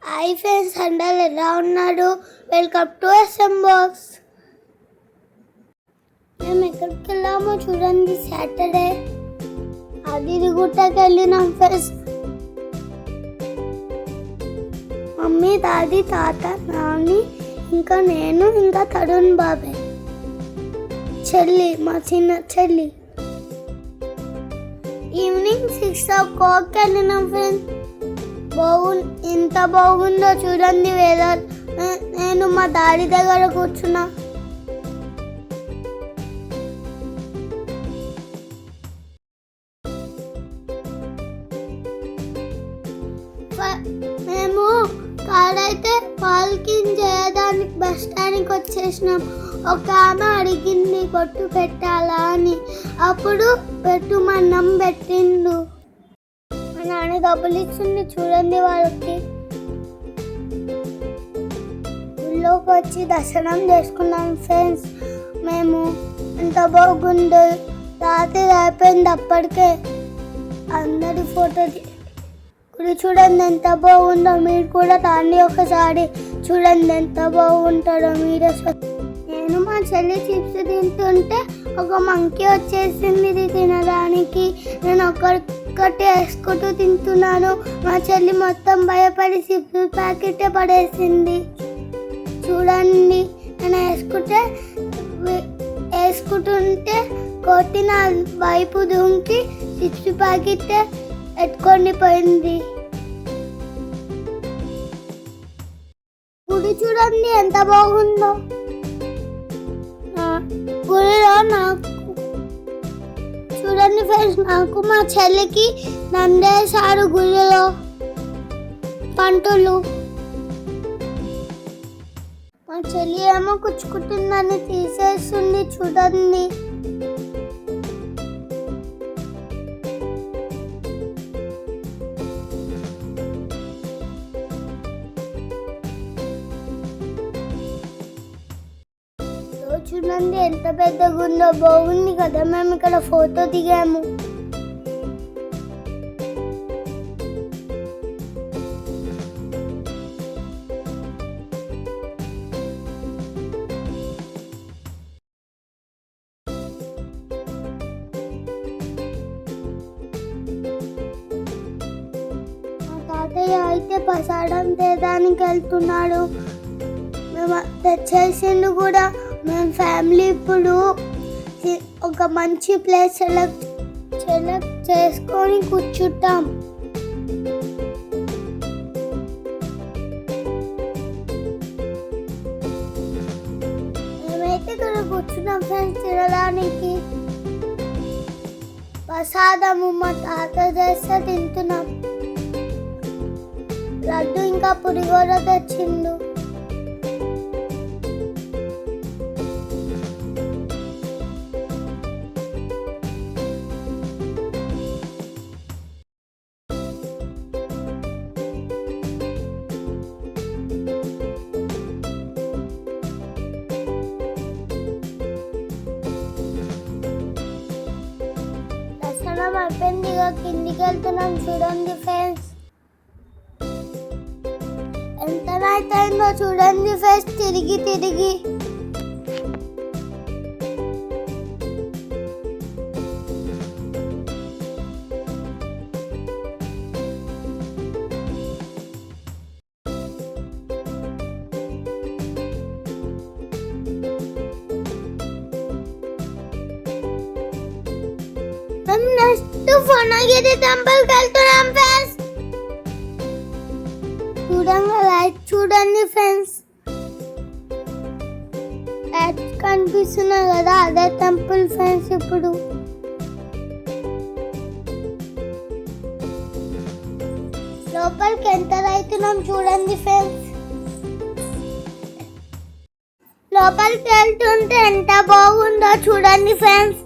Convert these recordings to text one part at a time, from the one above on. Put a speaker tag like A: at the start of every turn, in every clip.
A: Hi friends, అందరూ ఎలా ఉన్నారు? Welcome to S M box. మేము ఎక్కడికి వెళ్ళామో చూడండి. సాటర్డే అదిరిగుట్టకి వెళ్ళినాం ఫ్రెండ్స్. మమ్మీ, డాడీ, తాత, నాని, ఇంకా నేను, ఇంకా తరుణ్ బాబాయ్, చెల్లి, మా చిన్న చెల్లి. ఈవినింగ్ 6 o'clock వెళ్ళినాం ఫ్రెండ్స్. ఎంత బాగుందో చూడండి వెదర్. నేను మా డాడీ దగ్గర కూర్చున్నా. మేము కాడైతే పార్కింగ్ చేయడానికి బస్ స్టాండ్కి వచ్చేసినాం. ఒక ఆమె అడిగింది కొట్టు పెట్టాలా అని. అప్పుడు పెట్టుమన్నం పెట్టిండు. మా నాన్న డబ్బులు ఇచ్చింది చూడండి వాళ్ళకి. ఊళ్ళోకి వచ్చి దర్శనం చేసుకున్నాం ఫ్రెండ్స్. మేము ఎంత బాగుందో. రాత్రి అయిపోయింది అప్పటికే. అందరి ఫోటో గుడి చూడండి ఎంత బాగుందో. మీరు కూడా రండి ఒకసారి, చూడండి ఎంత బాగుంటాడో మీరే. నేను మా చెల్లి చిప్స్ తింటుంటే ఒక మంకీ వచ్చేసింది ఇది తినడానికి. నేను ఒక్కటి వేసుకుంటూ తింటున్నాను. మా చెల్లి మొత్తం భయపడి చిప్స్ ప్యాకెట్ పడేసింది. చూడండి, నేను వేసుకుంటుంటే కొట్టిన వైపు దుంకి చిప్స్ ప్యాకెట్ ఎత్తుకొని పోయింది. గుడి చూడండి ఎంత బాగుందో. గుడిలో నాకు చూడండి ఫ్రెండ్స్, నాకు మా చెల్లికి నందేశారు గుడిలో పంటలు. మా చెల్లి ఏమో కుచ్చుకుంటుందని తీసేస్తుంది చూడండి. చూడండి ఎంత పెద్దగా ఉందో. బాగుంది కదా. మేము ఇక్కడ ఫోటో దిగాము. మా తాతయ్య అయితే ప్రసాదం తేడానికి వెళ్తున్నాడు. మేము తెచ్చేసిండు కూడా. మేము ఫ్యామిలీ ఇప్పుడు ఒక మంచి ప్లేస్ సెలెక్ట్ చేసుకొని కూర్చుంటాం. మేమైతే ఇక్కడ కూర్చున్నాం ఫ్రెండ్స్ తినడానికి. ప్రసాదము మా తాత చేస్తే తింటున్నాం. లడ్డు ఇంకా పులిహోర తెచ్చిండు. అయిపోయింది, కిందికి వెళ్తున్నాం చూడండి ఫ్రెండ్స్. ఎంత నైట్ అయిందో చూడండి ఫ్రెండ్స్. తిరిగి నెక్స్ట్ ఫనగిరి టెంపుల్కి వెళ్తున్నాం ఫ్రెండ్స్. చూడండి ఫ్రెండ్స్, లైట్స్ కనిపిస్తున్నాయి కదా, అదే టెంపుల్ ఫ్రెండ్స్. ఇప్పుడు లోపలికి ఎంటర్ అవుతున్నాం చూడండి ఫ్రెండ్స్. లోపలికి వెళ్తుంటే ఎంత బాగుందో చూడండి ఫ్రెండ్స్.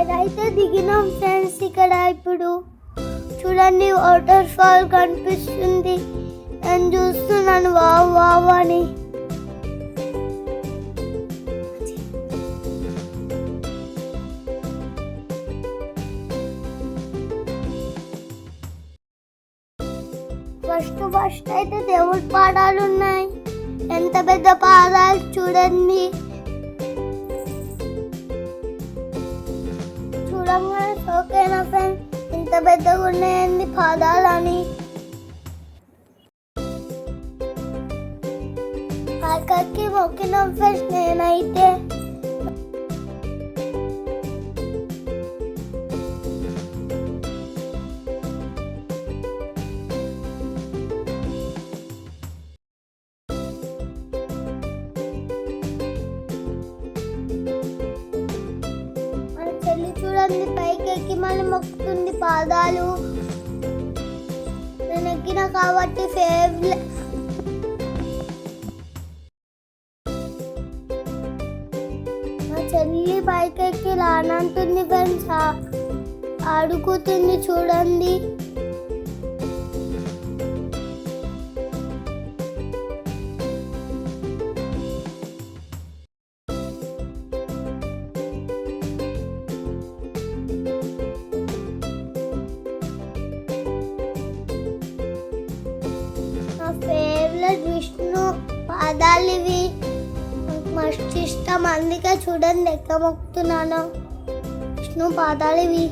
A: పైన అయితే దిగినాం ఫ్రెండ్స్. ఇక్కడ ఇప్పుడు చూడండి వాటర్ ఫాల్ కనిపిస్తుంది. నేను చూస్తున్నాను వావ్ వావ్ అని. ఫస్ట్ అయితే దేవుడి పాదాలు ఉన్నాయి. ఎంత పెద్ద పాదాలు చూడండి. చూడంగానే ఓకేనా ఫ్రెండ్స్, ఇంత పెద్దగా ఉన్నాయండి పాదాలని. అక్కడికి మొక్కినాం ఫ్రెండ్స్ నేనైతే. చూడండి పైకి ఎక్కి మళ్ళీ మొక్కుతుంది పాదాలు. నేను ఎక్కిన కాబట్టి మా చెల్లి పైకి ఎక్కి లానంటుంది ఫ్రెండ్స్, ఆడుకుతుంది చూడండి. ఫేవరెట్ విష్ణు పాదాలు ఇవి, మస్తు ఇష్టం, అందుకే చూడండి ఎక్క మొక్కుతున్నాను. విష్ణు పాదాలు ఇవి.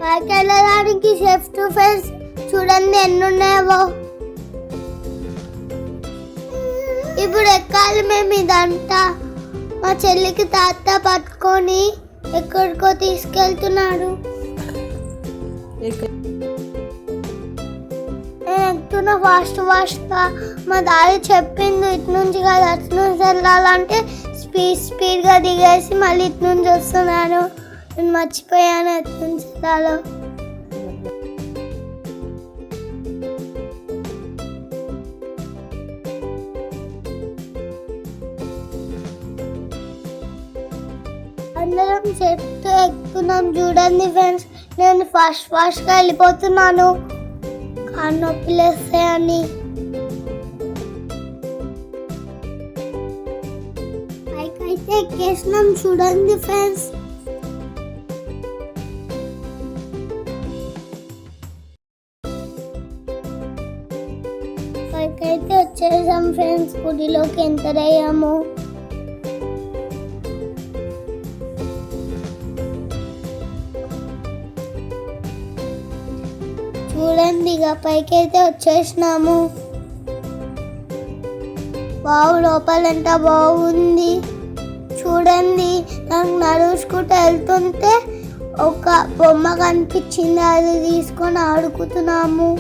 A: పైకి వెళ్ళడానికి సేఫ్టీ ఫ్రెండ్స్ చూడండి ఎన్ని ఉన్నాయో. ఇప్పుడు ఎక్కాలి మేము ఇదంతా. మా చెల్లికి తాత పట్టుకొని ఎక్కడికో తీసుకెళ్తున్నాడు. ఎక్కుతున్నా ఫాస్ట్గా. మా దారి చెప్పింది ఇటు నుంచి కాదు అటు నుంచి వెళ్ళాలంటే స్పీడ్గా దిగేసి మళ్ళీ ఇటు నుంచి వస్తున్నాను. నేను మర్చిపోయాను ఎటు నుంచి వెళ్ళాలో. అందరం చెట్టు ఎక్కుతున్నాం చూడండి ఫ్రెండ్స్. నేను ఫాస్ట్గా వెళ్ళిపోతున్నాను కాళ్ళు నొప్పి లేస్తాయని. పైకైతే ఎక్కేసినాం చూడండి ఫ్రెండ్స్. పైకైతే వచ్చేసాం ఫ్రెండ్స్. గుడిలోకి ఎంటర్ అయ్యాము. చూడండి ఇక పైకైతే వచ్చేసినాము. బావు లోపల ఎంత బాగుంది చూడండి. నాకు నడుచుకుంటూ వెళ్తుంటే ఒక బొమ్మ కనిపించింది, అది తీసుకొని ఆడుకుతున్నాము.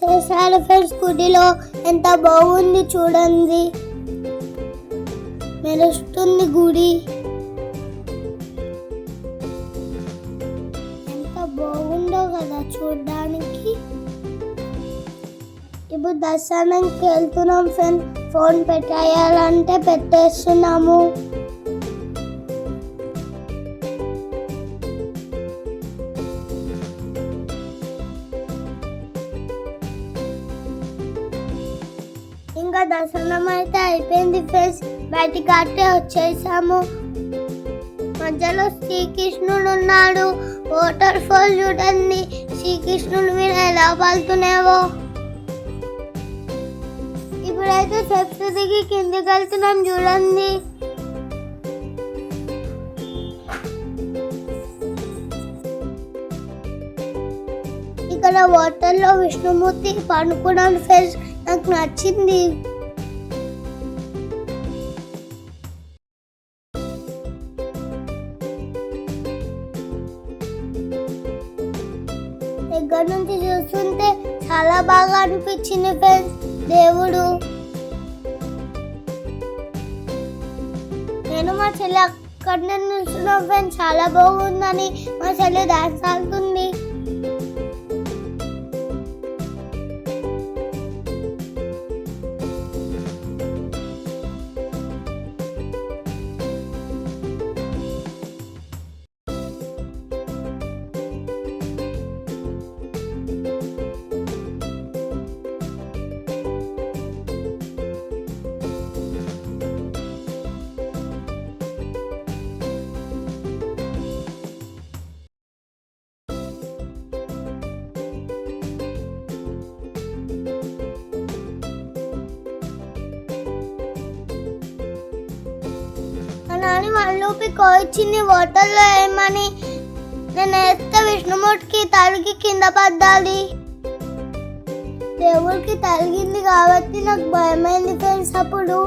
A: చేశారు ఫ్రెండ్స్. గుడిలో ఎంత బాగుంది చూడండి, మెరుస్తుంది గుడి. బాగుందో కదా చూడడానికి. ఇప్పుడు దర్శనానికి వెళ్తున్నాం ఫ్రెండ్. ఫోన్ పెట్టేయాలంటే పెట్టేస్తున్నాము. ఇంకా దర్శనం అయితే అయిపోయింది ఫ్రెండ్స్. బయటికి అట్టే వచ్చేసాము. మధ్యలో శ్రీకృష్ణుడు ఉన్నాడు. వాటర్ ఫాల్ చూడండి, శ్రీకృష్ణుడు మీద ఎలా పాలుతున్నావో. ఇప్పుడైతే స్టెప్స్ దిగి కిందికి వెళ్తున్నాం చూడండి. ఇక్కడ వాటర్లో విష్ణుమూర్తి పడుకున్నాను ఫ్రెండ్స్, నాకు నచ్చింది. దగ్గర నుంచి చూస్తుంటే చాలా బాగా అనిపించింది ఫ్రెండ్స్ దేవుడు. నేను మా చెల్లి అక్కడ నిల్చున్నాం ఫ్రెండ్స్, చాలా బాగుందని. మా చెల్లి డాన్స్ ఆడుతుంది. చూపి కోయిచ్చింది వాటర్లో ఏమని. నేను వేస్తే విష్ణుమూర్తికి తలిగి కింద పడ్డాలి. దేవుడికి తలిగింది కాబట్టి నాకు భయమైంది ఫ్రెండ్స్. అప్పుడు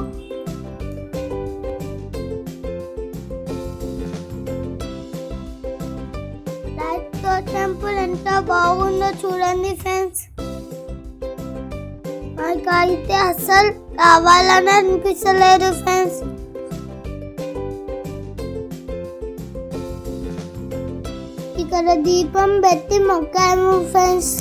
A: టెంపుల్ ఎంత బాగుందో చూడండి ఫ్రెండ్స్. నాకైతే అస్సలు రావాలని అనిపించలేదు ఫ్రెండ్స్. ఇక్కడ దీపం పెట్టి మొక్కాము ఫ్రెండ్స్.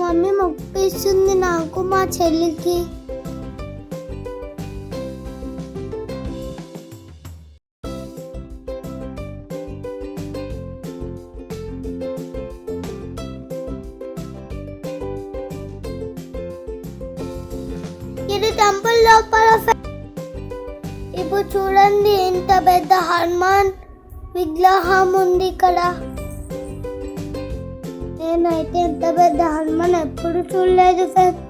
A: మమ్మీ మొక్కిస్తుంది నాకు మా చెల్లికి. ఇది టెంపుల్ లోపల. ఇప్పుడు చూడండి ఎంత పెద్ద హనుమాన్ విగ్రహం ఉంది ఇక్కడ. నేనైతే ఎంత పెద్ద హనుమాన్ ఎప్పుడు చూడలేదు ఫ్రెండ్స్.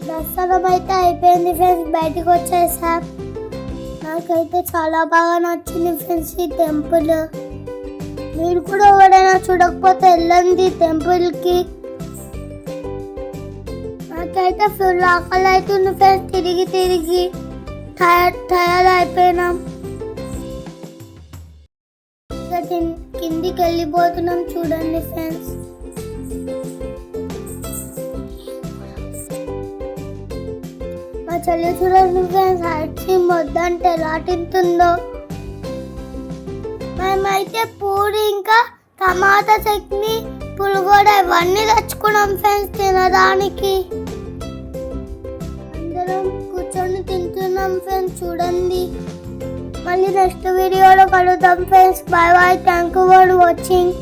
A: దర్శనం అయితే అయిపోయింది ఫ్రెండ్స్, బయటకు వచ్చేసాం. నాకైతే చాలా బాగా నచ్చింది ఫ్రెండ్స్ ఈ టెంపుల్. మీరు కూడా ఎవరైనా చూడకపోతే వెళ్ళండి టెంపుల్కి. నాకైతే ఫుల్ ఆకలి అవుతుంది ఫ్రెండ్స్. తిరిగి తిరిగి టయర్డ్ అయిపోయినాం. కిందికి వెళ్ళిపోతున్నాం చూడండి ఫ్రెండ్స్. మా చెల్లి చూడండి ఫ్రెండ్స్, ఐస్ క్రీమ్ వద్దంటే ఎలా తింటుందో. మేమైతే పూరి ఇంకా టమాటా చట్నీ పులిగోడ ఇవన్నీ తెచ్చుకున్నాం ఫ్రెండ్స్ తినడానికి. అందరం కూర్చొని తింటున్నాం ఫ్రెండ్స్ చూడండి. మళ్ళీ నెక్స్ట్ వీడియోలో కలుద్దాం friends. Bye bye. Thank you for watching.